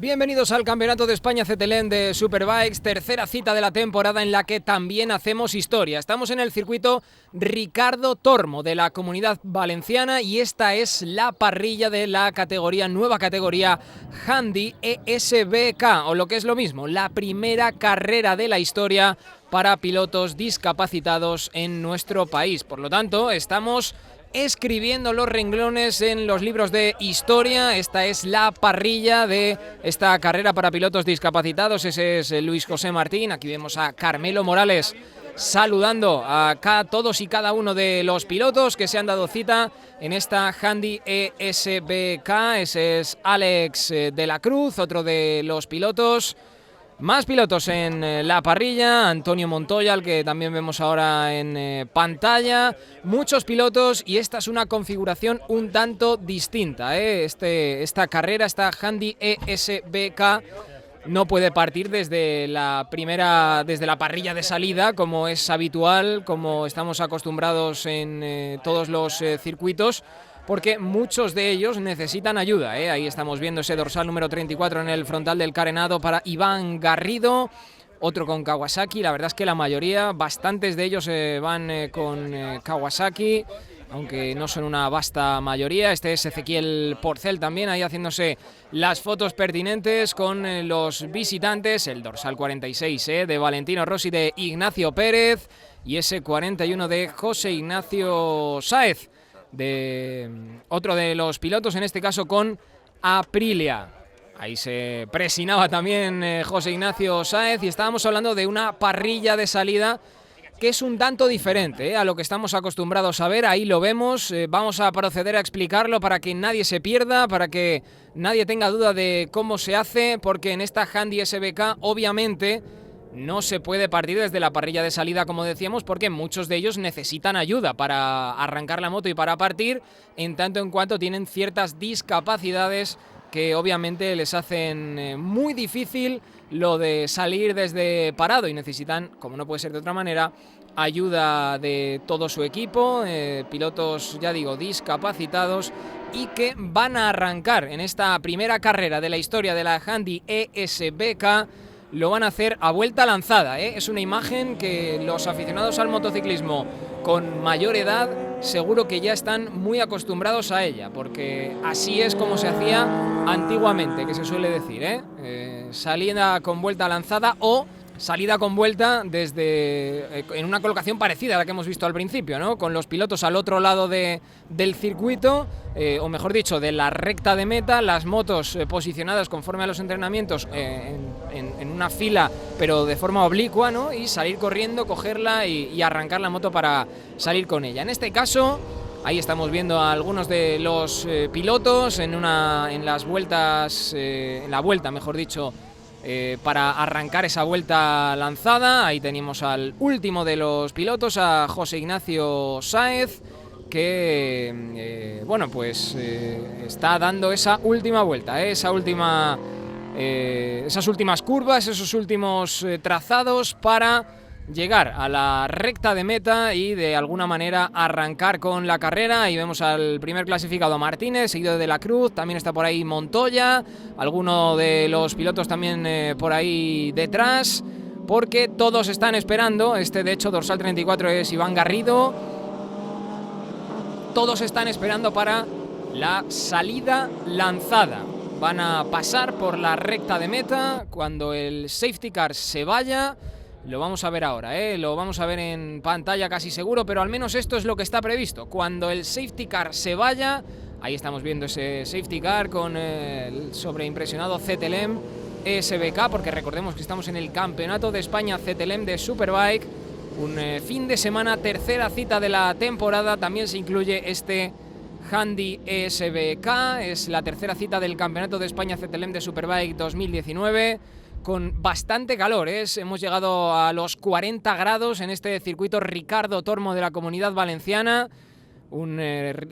Bienvenidos al Campeonato de España CTLM de Superbikes, tercera cita de la temporada en la que también hacemos historia. Estamos en el circuito Ricardo Tormo de la Comunidad Valenciana y esta es la parrilla de la nueva categoría Handy ESBK, o lo que es lo mismo, la primera carrera de la historia para pilotos discapacitados en nuestro país. Por lo tanto, estamos escribiendo los renglones en los libros de historia. Esta es la parrilla de esta carrera para pilotos discapacitados. Ese es Luis José Martín. Aquí vemos a Carmelo Morales saludando a todos y cada uno de los pilotos que se han dado cita en esta Handy ESBK. Ese es Alex de la Cruz, otro de los pilotos. Más pilotos en la parrilla, Antonio Montoya, al que también vemos ahora en pantalla. Muchos pilotos y esta es una configuración un tanto distinta. Esta carrera, esta Handy ESBK, no puede partir desde la parrilla de salida, como es habitual, como estamos acostumbrados en todos los circuitos, porque muchos de ellos necesitan ayuda. Ahí estamos viendo ese dorsal número 34 en el frontal del carenado para Iván Garrido, otro con Kawasaki. La verdad es que la mayoría, bastantes de ellos van con Kawasaki, aunque no son una vasta mayoría. Este es Ezequiel Porcel también, ahí haciéndose las fotos pertinentes con los visitantes. El dorsal 46 de Valentino Rossi, de Ignacio Pérez, y ese 41 de José Ignacio Sáez, de otro de los pilotos, en este caso con Aprilia. Ahí se presinaba también José Ignacio Sáez, y estábamos hablando de una parrilla de salida que es un tanto diferente a lo que estamos acostumbrados a ver. Ahí lo vemos, vamos a proceder a explicarlo para que nadie se pierda, para que nadie tenga duda de cómo se hace, porque en esta Handy ESBK obviamente no se puede partir desde la parrilla de salida, como decíamos, porque muchos de ellos necesitan ayuda para arrancar la moto y para partir, en tanto en cuanto tienen ciertas discapacidades que obviamente les hacen muy difícil lo de salir desde parado, y necesitan, como no puede ser de otra manera, ayuda de todo su equipo, pilotos, ya digo, discapacitados, y que van a arrancar en esta primera carrera de la historia de la Handy ESBK. Lo van a hacer a vuelta lanzada, Es una imagen que los aficionados al motociclismo con mayor edad seguro que ya están muy acostumbrados a ella, porque así es como se hacía antiguamente, que se suele decir, salida con vuelta lanzada o salida con vuelta en una colocación parecida a la que hemos visto al principio, ¿no? Con los pilotos al otro lado del circuito, o mejor dicho, de la recta de meta, las motos posicionadas conforme a los entrenamientos en una fila, pero de forma oblicua, ¿no? Y salir corriendo, cogerla y arrancar la moto para salir con ella. En este caso, ahí estamos viendo a algunos de los pilotos en las vueltas, en la vuelta, mejor dicho, para arrancar esa vuelta lanzada. Ahí tenemos al último de los pilotos, a José Ignacio Sáez, que está dando esa última vuelta, esas últimas curvas, esos últimos trazados para llegar a la recta de meta y de alguna manera arrancar con la carrera. Ahí vemos al primer clasificado, Martínez, seguido de la Cruz, también está por ahí Montoya, alguno de los pilotos también por ahí detrás, porque todos están esperando. De hecho, dorsal 34 es Iván Garrido. Todos están esperando para la salida lanzada. Van a pasar por la recta de meta cuando el safety car se vaya. Lo vamos a ver ahora, lo vamos a ver en pantalla casi seguro, pero al menos esto es lo que está previsto. Cuando el safety car se vaya, ahí estamos viendo ese safety car con el sobreimpresionado CTLM ESBK, porque recordemos que estamos en el Campeonato de España CTLM de Superbike, un fin de semana, tercera cita de la temporada. También se incluye este Handy ESBK, es la tercera cita del Campeonato de España CTLM de Superbike 2019. Con bastante calor, hemos llegado a los 40 grados en este circuito Ricardo Tormo de la Comunidad Valenciana, un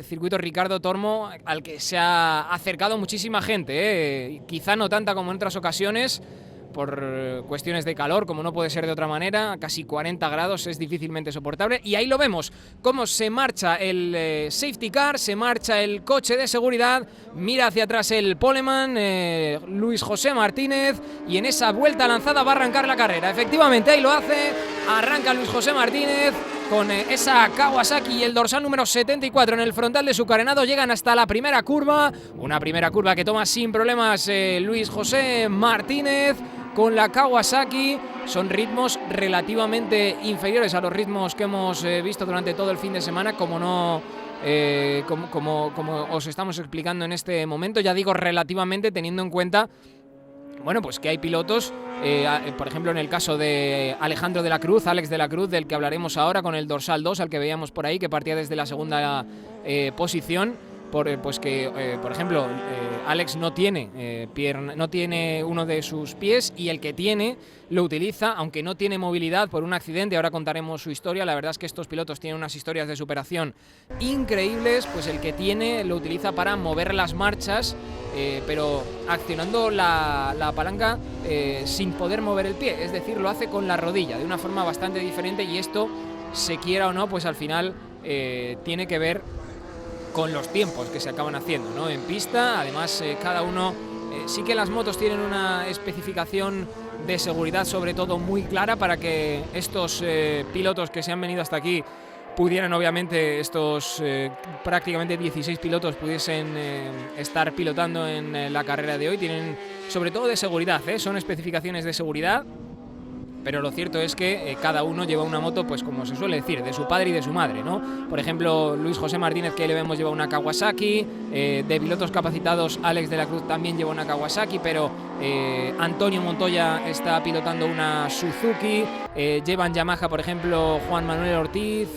circuito Ricardo Tormo al que se ha acercado muchísima gente, quizá no tanta como en otras ocasiones, por cuestiones de calor, como no puede ser de otra manera, casi 40 grados, es difícilmente soportable. Y ahí lo vemos, cómo se marcha el safety car, se marcha el coche de seguridad, mira hacia atrás el poleman, Luis José Martínez, y en esa vuelta lanzada va a arrancar la carrera. Efectivamente, ahí lo hace, arranca Luis José Martínez con esa Kawasaki y el dorsal número 74 en el frontal de su carenado. Llegan hasta la primera curva, una primera curva que toma sin problemas Luis José Martínez con la Kawasaki. Son ritmos relativamente inferiores a los ritmos que hemos visto durante todo el fin de semana, como os estamos explicando en este momento. Ya digo relativamente, teniendo en cuenta, bueno, pues que hay pilotos, por ejemplo en el caso de Alejandro de la Cruz, Alex de la Cruz, del que hablaremos ahora, con el dorsal 2, al que veíamos por ahí, que partía desde la segunda posición. Por ejemplo, Alex no tiene no tiene uno de sus pies, y el que tiene lo utiliza, aunque no tiene movilidad por un accidente. Ahora contaremos su historia. La verdad es que estos pilotos tienen unas historias de superación increíbles. Pues el que tiene lo utiliza para mover las marchas, pero accionando la palanca sin poder mover el pie, es decir, lo hace con la rodilla, de una forma bastante diferente, y esto, se quiera o no, pues al final tiene que ver con los tiempos que se acaban haciendo, ¿no?, en pista. Además, cada uno, sí que las motos tienen una especificación de seguridad, sobre todo, muy clara, para que estos pilotos que se han venido hasta aquí pudieran, obviamente, estos prácticamente 16 pilotos pudiesen estar pilotando en la carrera de hoy. Tienen, sobre todo, de seguridad, son especificaciones de seguridad. Pero lo cierto es que cada uno lleva una moto, pues como se suele decir, de su padre y de su madre, ¿no? Por ejemplo, Luis José Martínez, que le vemos, lleva una Kawasaki. De pilotos capacitados, Alex de la Cruz también lleva una Kawasaki, pero Antonio Montoya está pilotando una Suzuki. Llevan Yamaha, por ejemplo, Juan Manuel Ortiz,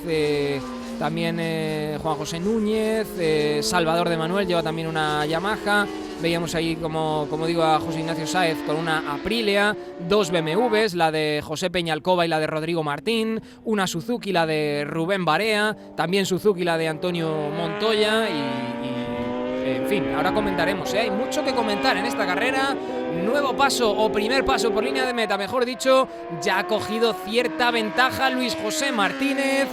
también Juan José Núñez, Salvador de Manuel lleva también una Yamaha. Veíamos ahí, como digo, a José Ignacio Sáez con una Aprilia, dos BMWs, la de José Peñalcoba y la de Rodrigo Martín, una Suzuki, la de Rubén Barea, también Suzuki, la de Antonio Montoya, y en fin, ahora comentaremos, hay mucho que comentar en esta carrera. Nuevo paso, o primer paso por línea de meta, mejor dicho. Ya ha cogido cierta ventaja Luis José Martínez,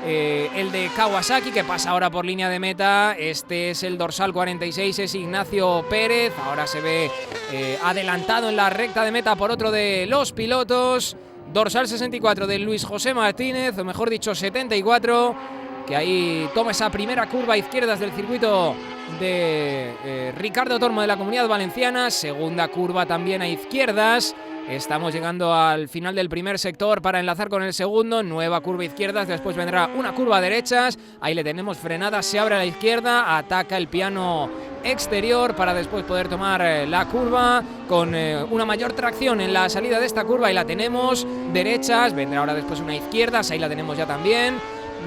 el de Kawasaki, que pasa ahora por línea de meta. Este es el dorsal 46, es Ignacio Pérez. Ahora se ve adelantado en la recta de meta por otro de los pilotos. Dorsal 64 de Luis José Martínez, o mejor dicho 74, que ahí toma esa primera curva a izquierdas del circuito de Ricardo Tormo de la Comunidad Valenciana. Segunda curva también a izquierdas. Estamos llegando al final del primer sector para enlazar con el segundo. Nueva curva a izquierdas, después vendrá una curva a derechas. Ahí le tenemos frenada, se abre a la izquierda, ataca el piano exterior para después poder tomar la curva con una mayor tracción en la salida de esta curva. Ahí la tenemos, derechas, vendrá ahora después una izquierdas, ahí la tenemos ya también.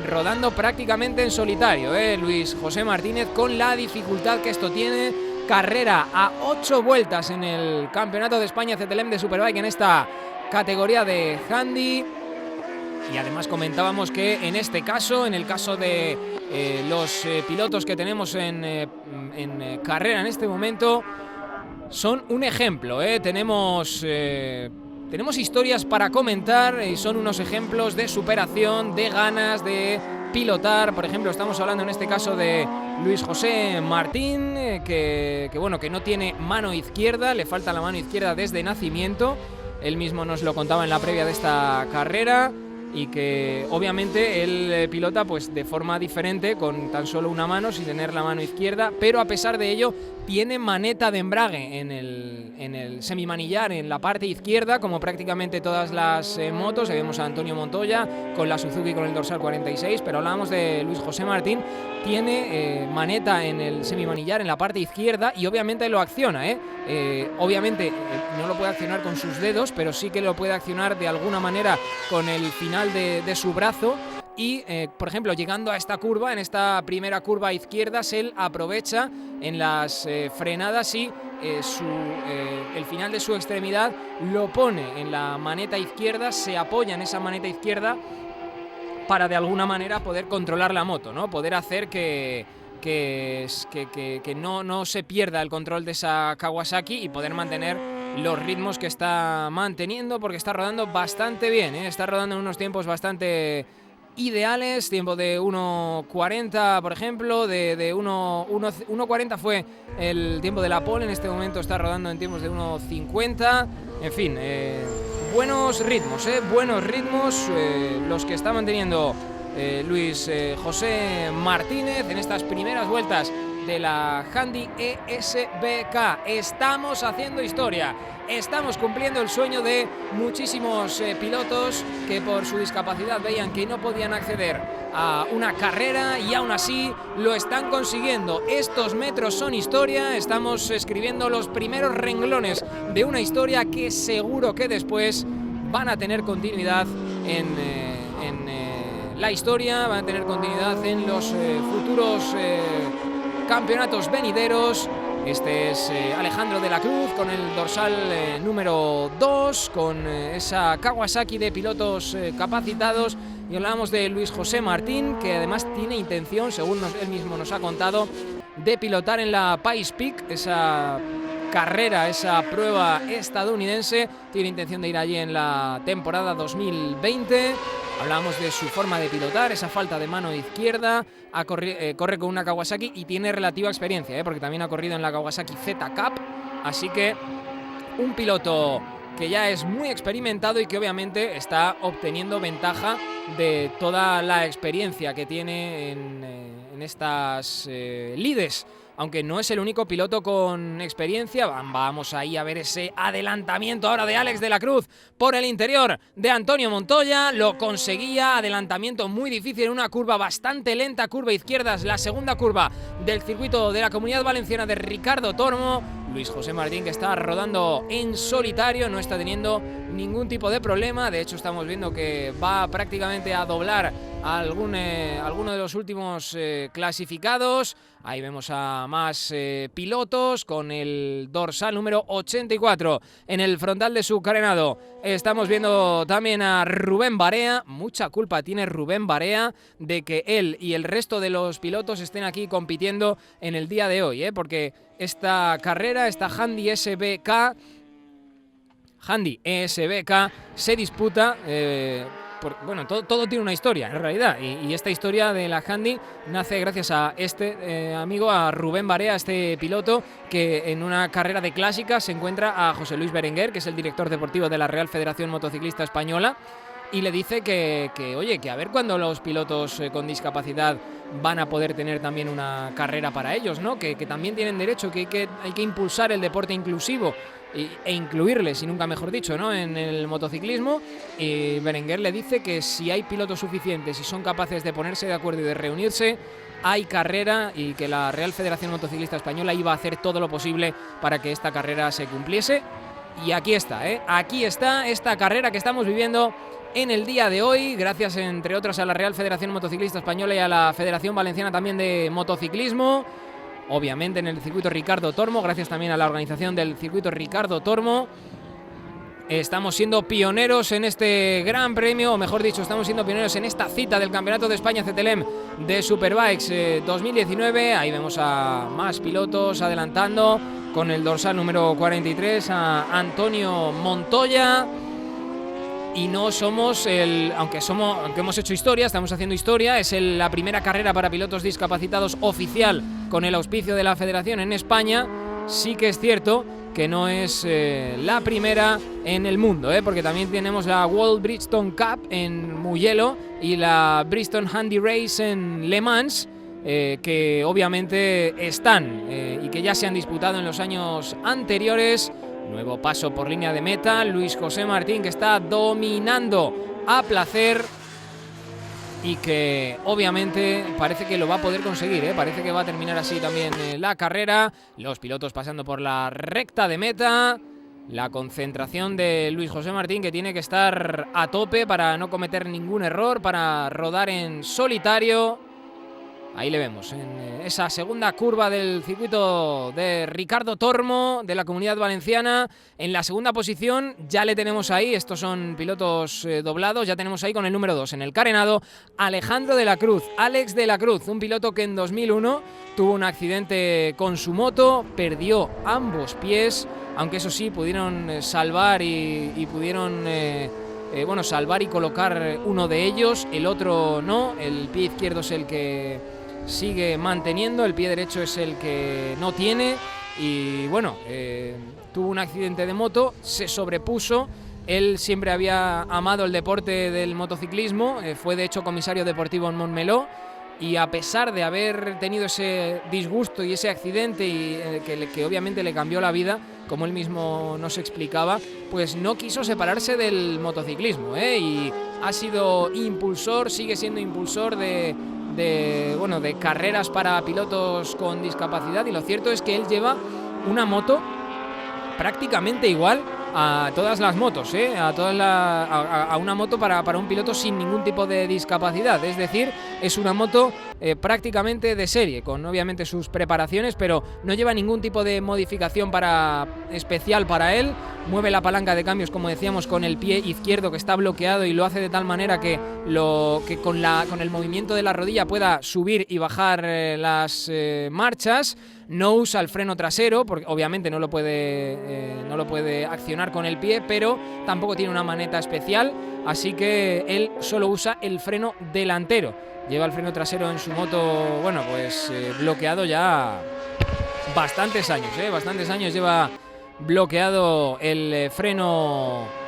Rodando prácticamente en solitario, Luis José Martínez, con la dificultad que esto tiene. Carrera a 8 vueltas en el Campeonato de España CTLM de Superbike en esta categoría de Handy. Y además comentábamos que en este caso, en el caso de los pilotos que tenemos en carrera en este momento, son un ejemplo, tenemos historias para comentar, y son unos ejemplos de superación, de ganas de pilotar. Por ejemplo, estamos hablando en este caso de Luis José Martín, que no tiene mano izquierda, le falta la mano izquierda desde nacimiento. Él mismo nos lo contaba en la previa de esta carrera, y que obviamente él pilota pues de forma diferente, con tan solo una mano, sin tener la mano izquierda, pero a pesar de ello tiene maneta de embrague en el semimanillar, en la parte izquierda, como prácticamente todas las motos. Vemos a Antonio Montoya con la Suzuki con el dorsal 46, pero hablábamos de Luis José Martín. Tiene maneta en el semimanillar en la parte izquierda, y obviamente lo acciona, obviamente no lo puede accionar con sus dedos, pero sí que lo puede accionar de alguna manera con el final de su brazo. Y, por ejemplo, llegando a esta curva, en esta primera curva a izquierdas, él aprovecha en las frenadas y el final de su extremidad lo pone en la maneta izquierda, se apoya en esa maneta izquierda para de alguna manera poder controlar la moto, ¿no? Poder hacer que no se pierda el control de esa Kawasaki y poder mantener los ritmos que está manteniendo, porque está rodando bastante bien, ¿eh? Está rodando en unos tiempos bastante ideales, tiempo de 1.40 por ejemplo, de 1.40 fue el tiempo de la pole, en este momento está rodando en tiempos de 1.50, en fin, buenos ritmos, los que está manteniendo Luis José Martínez en estas primeras vueltas de la Handy ESBK. Estamos haciendo historia, estamos cumpliendo el sueño de muchísimos pilotos que por su discapacidad veían que no podían acceder a una carrera y aún así lo están consiguiendo. Estos metros son historia, estamos escribiendo los primeros renglones de una historia que seguro que después van a tener continuidad en la historia, van a tener continuidad en los futuros campeonatos venideros. Este es Alejandro de la Cruz con el dorsal número 2, con esa Kawasaki de pilotos capacitados. Y hablamos de Luis José Martín, que además tiene intención, según él mismo nos ha contado, de pilotar en la Pikes Peak, esa carrera, esa prueba estadounidense. Tiene intención de ir allí en la temporada 2020. Hablamos de su forma de pilotar, esa falta de mano izquierda, corre con una Kawasaki y tiene relativa experiencia, porque también ha corrido en la Kawasaki Z Cup, así que un piloto que ya es muy experimentado y que obviamente está obteniendo ventaja de toda la experiencia que tiene en estas lides. Aunque no es el único piloto con experiencia. Vamos ahí a ver ese adelantamiento ahora de Alex de la Cruz por el interior de Antonio Montoya. Lo conseguía, adelantamiento muy difícil en una curva bastante lenta, curva izquierda, la segunda curva del circuito de la Comunidad Valenciana de Ricardo Tormo. Luis José Martín, que está rodando en solitario, no está teniendo ningún tipo de problema. De hecho, estamos viendo que va prácticamente a doblar a alguno de los últimos clasificados. Ahí vemos a más pilotos con el dorsal número 84 en el frontal de su carenado. Estamos viendo también a Rubén Barea. Mucha culpa tiene Rubén Barea de que él y el resto de los pilotos estén aquí compitiendo en el día de hoy, porque esta carrera, esta Handy ESBK se disputa... todo tiene una historia en realidad, y esta historia de la Handy nace gracias a este amigo, a Rubén Barea, este piloto que en una carrera de clásica se encuentra a José Luis Berenguer, que es el director deportivo de la Real Federación Motociclista Española, y le dice que a ver cuándo los pilotos con discapacidad van a poder tener también una carrera para ellos, ¿no? Que también tienen derecho, que hay que impulsar el deporte inclusivo e incluirles, y nunca mejor dicho, ¿no?, en el motociclismo. Y Berenguer le dice que si hay pilotos suficientes y son capaces de ponerse de acuerdo y de reunirse, hay carrera, y que la Real Federación Motociclista Española iba a hacer todo lo posible para que esta carrera se cumpliese. Y aquí está, aquí está esta carrera que estamos viviendo en el día de hoy, gracias entre otras a la Real Federación Motociclista Española y a la Federación Valenciana también de Motociclismo. Obviamente en el circuito Ricardo Tormo, gracias también a la organización del circuito Ricardo Tormo. Estamos siendo pioneros en este gran premio, o mejor dicho, estamos siendo pioneros en esta cita del Campeonato de España CTLM de Superbikes 2019. Ahí vemos a más pilotos adelantando con el dorsal número 43 a Antonio Montoya. Y no somos aunque hemos hecho historia, estamos haciendo historia, es la primera carrera para pilotos discapacitados oficial con el auspicio de la Federación en España. Sí que es cierto que no es la primera en el mundo, porque también tenemos la World Bridgestone Cup en Mugello y la Bridgestone Handy Race en Le Mans, que obviamente están y que ya se han disputado en los años anteriores. Nuevo paso por línea de meta, Luis José Martín, que está dominando a placer y que obviamente parece que lo va a poder conseguir, parece que va a terminar así también la carrera. Los pilotos pasando por la recta de meta, la concentración de Luis José Martín, que tiene que estar a tope para no cometer ningún error, para rodar en solitario. Ahí le vemos, en esa segunda curva del circuito de Ricardo Tormo, de la Comunidad Valenciana. En la segunda posición ya le tenemos ahí, estos son pilotos doblados, ya tenemos ahí con el número 2 en el carenado, Alejandro de la Cruz, Alex de la Cruz, un piloto que en 2001 tuvo un accidente con su moto, perdió ambos pies, aunque eso sí, pudieron salvar y pudieron... salvar y colocar uno de ellos, el otro no, el pie izquierdo es el que sigue manteniendo, el pie derecho es el que no tiene y bueno, tuvo un accidente de moto, se sobrepuso. Él siempre había amado el deporte del motociclismo, fue de hecho comisario deportivo en Montmeló y a pesar de haber tenido ese disgusto y ese accidente y que obviamente le cambió la vida, como él mismo nos explicaba, pues no quiso separarse del motociclismo, y ha sido impulsor, sigue siendo impulsor de carreras para pilotos con discapacidad y lo cierto es que él lleva una moto prácticamente igual a todas las motos, a una moto para un piloto sin ningún tipo de discapacidad, es decir, es una moto prácticamente de serie, con obviamente sus preparaciones, pero no lleva ningún tipo de modificación especial para él, mueve la palanca de cambios, como decíamos, con el pie izquierdo que está bloqueado y lo hace de tal manera que con el movimiento de la rodilla pueda subir y bajar las marchas. No usa el freno trasero, porque obviamente no lo puede accionar con el pie, pero tampoco tiene una maneta especial, así que él solo usa el freno delantero. Lleva el freno trasero en su moto, bloqueado ya bastantes años lleva bloqueado el freno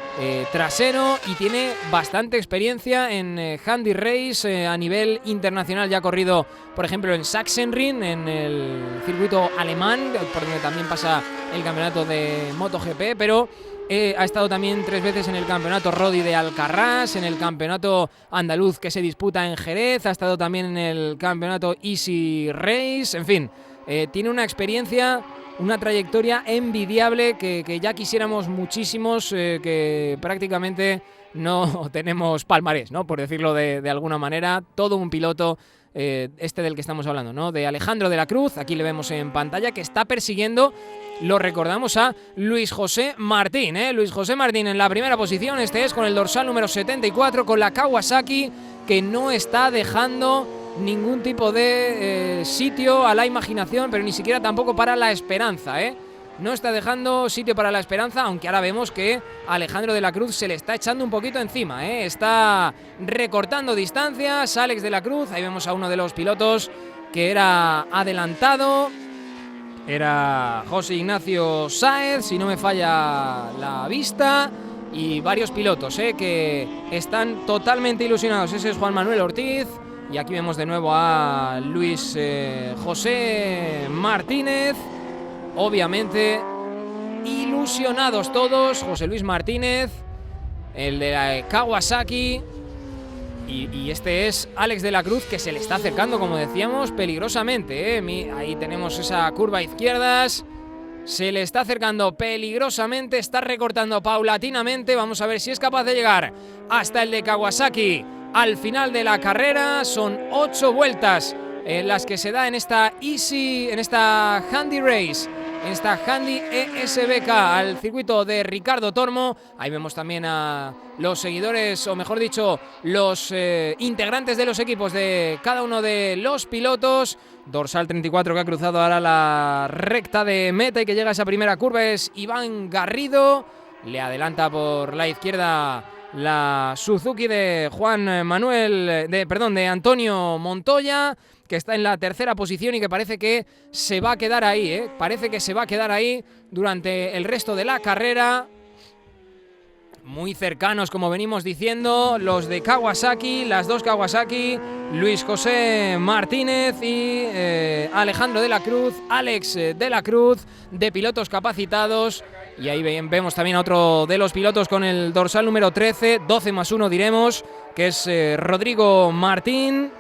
trasero y tiene bastante experiencia en Handy Race a nivel internacional. Ya ha corrido, por ejemplo, en Sachsenring, en el circuito alemán, por donde también pasa el campeonato de MotoGP, pero ha estado también 3 veces en el campeonato Rodi de Alcarrás, en el campeonato andaluz que se disputa en Jerez, ha estado también en el campeonato Easy Race, en fin, tiene una experiencia, una trayectoria envidiable que ya quisiéramos muchísimos, que prácticamente no tenemos palmarés, ¿no? Por decirlo de alguna manera, todo un piloto del que estamos hablando, ¿no? De Alejandro de la Cruz, aquí le vemos en pantalla, que está persiguiendo, lo recordamos, a Luis José Martín, Luis José Martín en la primera posición, este es con el dorsal número 74, con la Kawasaki, que no está dejando ningún tipo de sitio a la imaginación, pero ni siquiera tampoco para la esperanza, no está dejando sitio para la esperanza, aunque ahora vemos que a Alejandro de la Cruz se le está echando un poquito encima, está recortando distancias. Alex de la Cruz, ahí vemos a uno de los pilotos que era adelantado, era José Ignacio Sáez, si no me falla la vista, y varios pilotos que están totalmente ilusionados. Ese es Juan Manuel Ortiz. Y aquí vemos de nuevo a Luis José Martínez, obviamente ilusionados todos. José Luis Martínez, el de la Kawasaki, y este es Alex de la Cruz, que se le está acercando, como decíamos, peligrosamente, ahí tenemos esa curva izquierdas, se le está acercando peligrosamente, está recortando paulatinamente. Vamos a ver si es capaz de llegar hasta el de Kawasaki al final de la carrera. Son 8 vueltas las que se da en esta Handy Race, en esta Handy ESBK, al circuito de Ricardo Tormo. Ahí vemos también a los seguidores, o mejor dicho, los integrantes de los equipos de cada uno de los pilotos. Dorsal 34 que ha cruzado ahora la recta de meta y que llega a esa primera curva es Iván Garrido. Le adelanta por la izquierda la Suzuki de de Antonio Montoya, que está en la tercera posición y que parece que se va a quedar ahí, parece que se va a quedar ahí durante el resto de la carrera. Muy cercanos, como venimos diciendo, los de Kawasaki, las dos Kawasaki, Luis José Martínez y Alejandro de la Cruz, Alex de la Cruz, de pilotos capacitados. Y ahí vemos también a otro de los pilotos con el dorsal número 13, 12 más 1 diremos, que es Rodrigo Martín,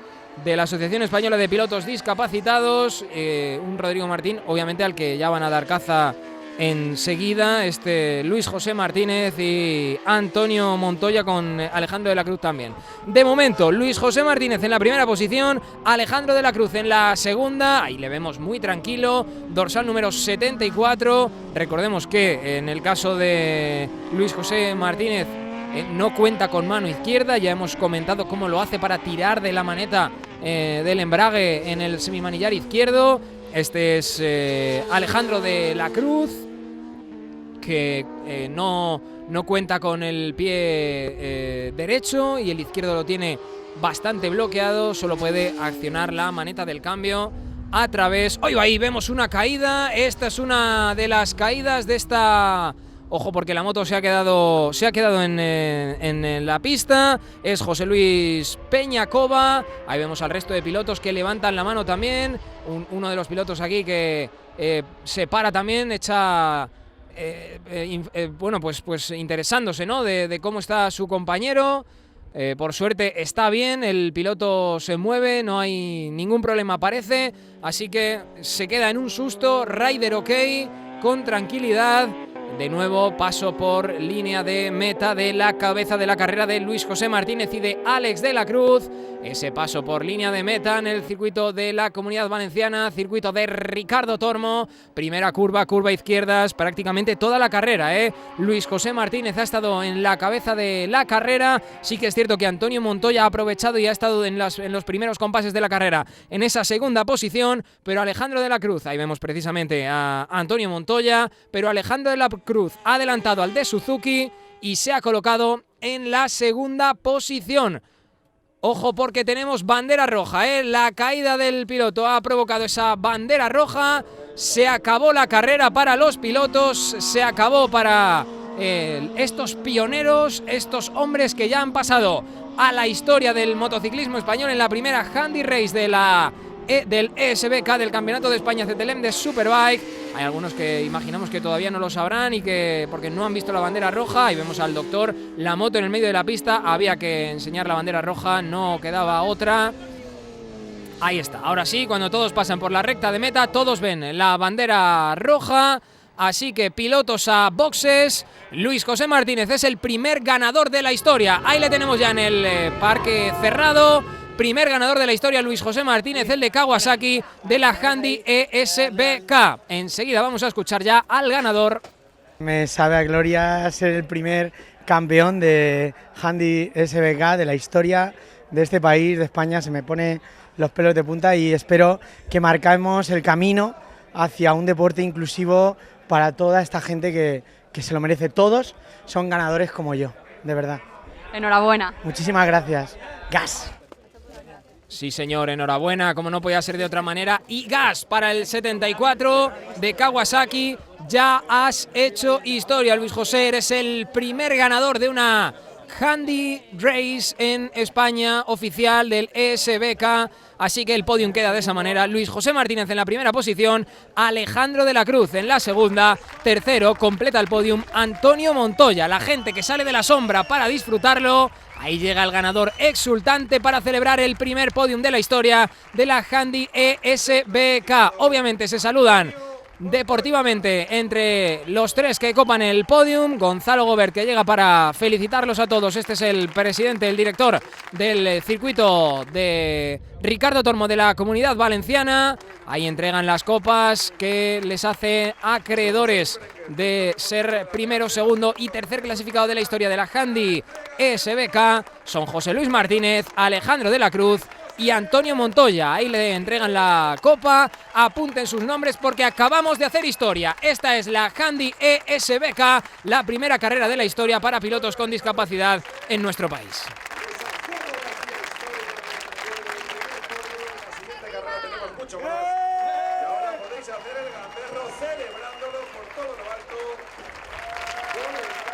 de la Asociación Española de Pilotos Discapacitados. Un Rodrigo Martín, obviamente, al que ya van a dar caza enseguida Luis José Martínez y Antonio Montoya con Alejandro de la Cruz también. De momento, Luis José Martínez en la primera posición, Alejandro de la Cruz en la segunda, ahí le vemos muy tranquilo, dorsal número 74. Recordemos que en el caso de Luis José Martínez no cuenta con mano izquierda, ya hemos comentado cómo lo hace para tirar de la maneta del embrague en el semimanillar izquierdo. Este es Alejandro de la Cruz, que no cuenta con el pie derecho y el izquierdo lo tiene bastante bloqueado, solo puede accionar la maneta del cambio a través... ¡Oye! Ahí vemos una caída, esta es una de las caídas de esta... Ojo, porque la moto se ha quedado en la pista. Es José Luis Peñacova. Ahí vemos al resto de pilotos que levantan la mano también. Uno de los pilotos aquí que se para también, echa... bueno, pues interesándose, ¿no? De cómo está su compañero. Por suerte está bien, el piloto se mueve, no hay ningún problema parece. Así que se queda en un susto. Rider ok, con tranquilidad. De nuevo paso por línea de meta de la cabeza de la carrera de Luis José Martínez y de Alex de la Cruz. Ese paso por línea de meta en el circuito de la Comunidad Valenciana, circuito de Ricardo Tormo. Primera curva, curva izquierdas, prácticamente toda la carrera, Luis José Martínez ha estado en la cabeza de la carrera. Sí que es cierto que Antonio Montoya ha aprovechado y ha estado en los primeros compases de la carrera en esa segunda posición, pero Alejandro de la Cruz, ahí vemos precisamente a Antonio Montoya, pero Alejandro de la Cruz ha adelantado al de Suzuki y se ha colocado en la segunda posición. Ojo, porque tenemos bandera roja, La caída del piloto ha provocado esa bandera roja. Se acabó la carrera para los pilotos, se acabó para estos pioneros, estos hombres que ya han pasado a la historia del motociclismo español en la primera Handy Race del ESBK, del Campeonato de España CTLM de Superbike. Hay algunos que imaginamos que todavía no lo sabrán y que porque no han visto la bandera roja. Ahí vemos al doctor, la moto en el medio de la pista, había que enseñar la bandera roja, no quedaba otra. Ahí está, ahora sí, cuando todos pasan por la recta de meta, todos ven la bandera roja. Así que pilotos a boxes. Luis José Martínez es el primer ganador de la historia. Ahí le tenemos ya en el parque cerrado. Primer ganador de la historia, Luis José Martínez, el de Kawasaki, de la Handy ESBK. Enseguida vamos a escuchar ya al ganador. Me sabe a gloria ser el primer campeón de Handy ESBK de la historia de este país, de España. Se me pone los pelos de punta y espero que marcamos el camino hacia un deporte inclusivo para toda esta gente que se lo merece. Todos son ganadores como yo, de verdad. Enhorabuena. Muchísimas gracias. ¡Gas! Sí, señor, enhorabuena, como no podía ser de otra manera. Y gas para el 74 de Kawasaki. Ya has hecho historia, Luis José. Eres el primer ganador de una Handy Race en España, oficial del ESBK. Así que el podium queda de esa manera. Luis José Martínez en la primera posición, Alejandro de la Cruz en la segunda, tercero, completa el podium Antonio Montoya. La gente que sale de la sombra para disfrutarlo. Ahí llega el ganador exultante para celebrar el primer podium de la historia de la Handy ESBK. Obviamente se saludan deportivamente entre los tres que copan el podium. Gonzalo Gobert, que llega para felicitarlos a todos. Este es el presidente, el director del circuito de Ricardo Tormo de la Comunidad Valenciana. Ahí entregan las copas que les hace acreedores de ser primero, segundo y tercer clasificado de la historia de la Handy ESBK. Son José Luis Martínez, Alejandro de la Cruz y Antonio Montoya. Ahí le entregan la copa. Apunten sus nombres porque acabamos de hacer historia. Esta es la Handy ESBK, la primera carrera de la historia para pilotos con discapacidad en nuestro país. Mucho más. Y ahora podéis hacer el gamberro celebrándolo por todo lo alto con el